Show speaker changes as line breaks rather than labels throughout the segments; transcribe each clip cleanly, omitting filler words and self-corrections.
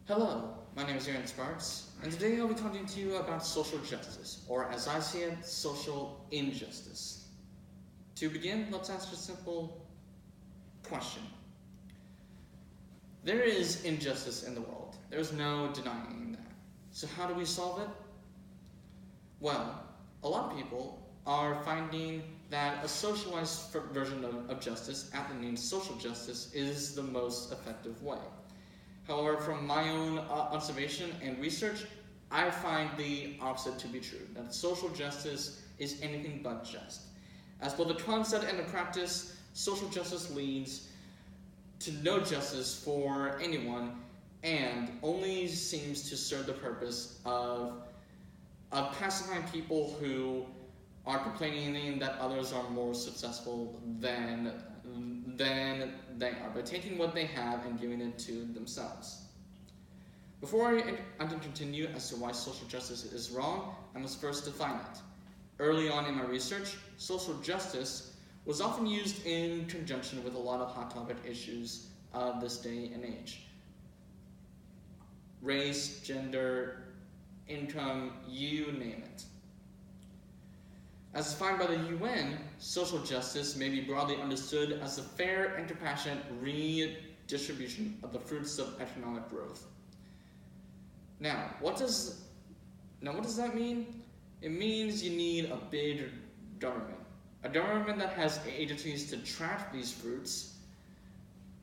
Hello, my name is Aaron Sparks, and today I'll be talking to you about social justice, or as I see it, social injustice. To begin, let's ask a simple question. There is injustice in the world. There's no denying that. So how do we solve it? Well, a lot of people are finding that a socialized version of justice, aptly named social justice, is the most effective way. However, from my own observation and research, I find the opposite to be true, that social justice is anything but just. As both the concept and the practice, social justice leads to no justice for anyone and only seems to serve the purpose of pacifying people who are complaining that others are more successful than they are, by taking what they have and giving it to themselves. Before I can continue as to why social justice is wrong, I must first define it. Early on in my research, social justice was often used in conjunction with a lot of hot topic issues of this day and age. Race, gender, income, you name it. As defined by the UN, social justice may be broadly understood as the fair and compassionate redistribution of the fruits of economic growth. Now, what does that mean? It means you need a big government. A government that has agencies to track these fruits,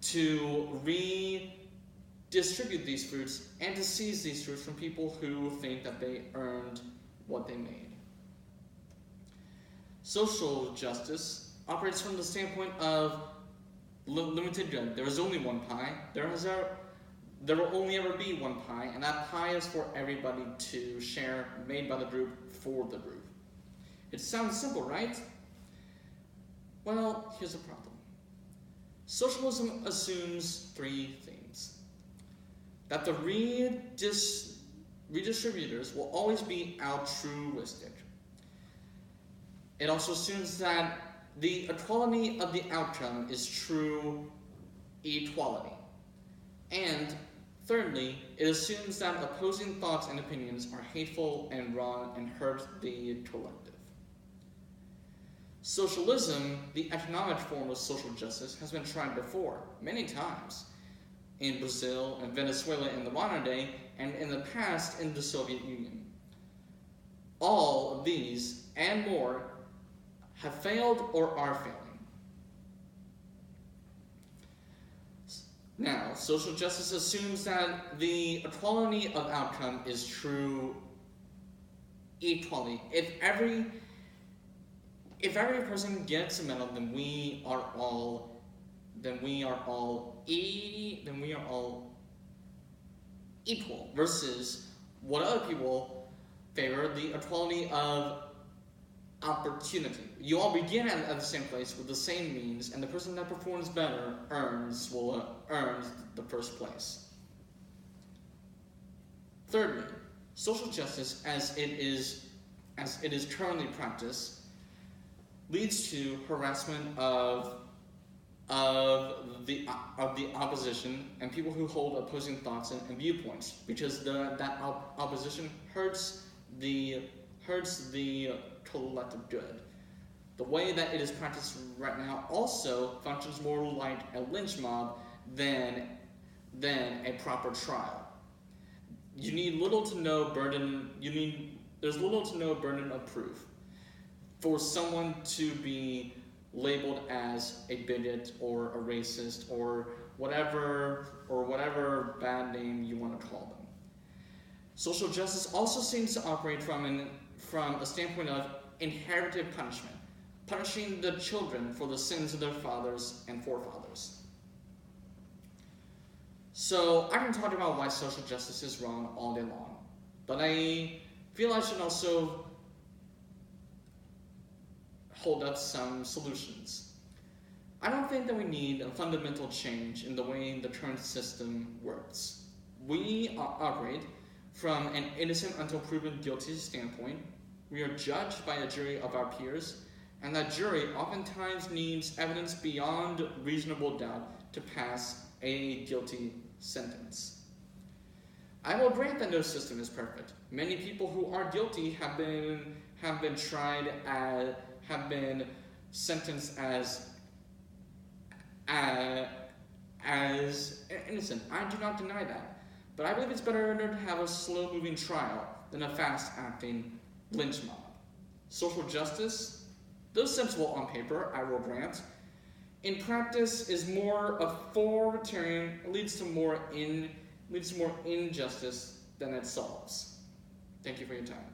to redistribute these fruits, and to seize these fruits from people who think that they earned what they made. Social justice operates from the standpoint of limited good. There is only one pie. There will only ever be one pie, and that pie is for everybody to share, made by the group for the group. It sounds simple, right? Well, here's the problem. Socialism assumes three things. That the redistributors will always be altruistic. It also assumes that the equality of the outcome is true equality. And thirdly, it assumes that opposing thoughts and opinions are hateful and wrong and hurt the collective. Socialism, the economic form of social justice, has been tried before, many times, in Brazil and Venezuela in the modern day, and in the past in the Soviet Union. All of these and more have failed or are failing. Now, social justice assumes that the equality of outcome is true equality. If every person gets a medal, then we are all equal, versus what other people favor, the equality of opportunity. You all begin at the same place with the same means, and the person that performs better earns the first place. Thirdly, social justice as it is currently practiced leads to harassment of the opposition and people who hold opposing thoughts and viewpoints, because that opposition hurts the collective good. The way that it is practiced right now also functions more like a lynch mob than a proper trial. There's little to no burden of proof for someone to be labeled as a bigot or a racist or whatever bad name you want to call them. Social justice also seems to operate from a standpoint of inherited punishment, punishing the children for the sins of their fathers and forefathers. So I can talk about why social justice is wrong all day long, but I feel I should also hold up some solutions. I don't think that we need a fundamental change in the way the current system works. We operate from an innocent until proven guilty standpoint. We are judged by a jury of our peers, and that jury oftentimes needs evidence beyond reasonable doubt to pass a guilty sentence. I will grant that no system is perfect. Many people who are guilty have been tried as have been sentenced as innocent. I do not deny that. But I believe it's better to have a slow-moving trial than a fast-acting lynch mob. Social justice, though sensible on paper, I will grant, in practice is more authoritarian, leads to more injustice than it solves. Thank you for your time.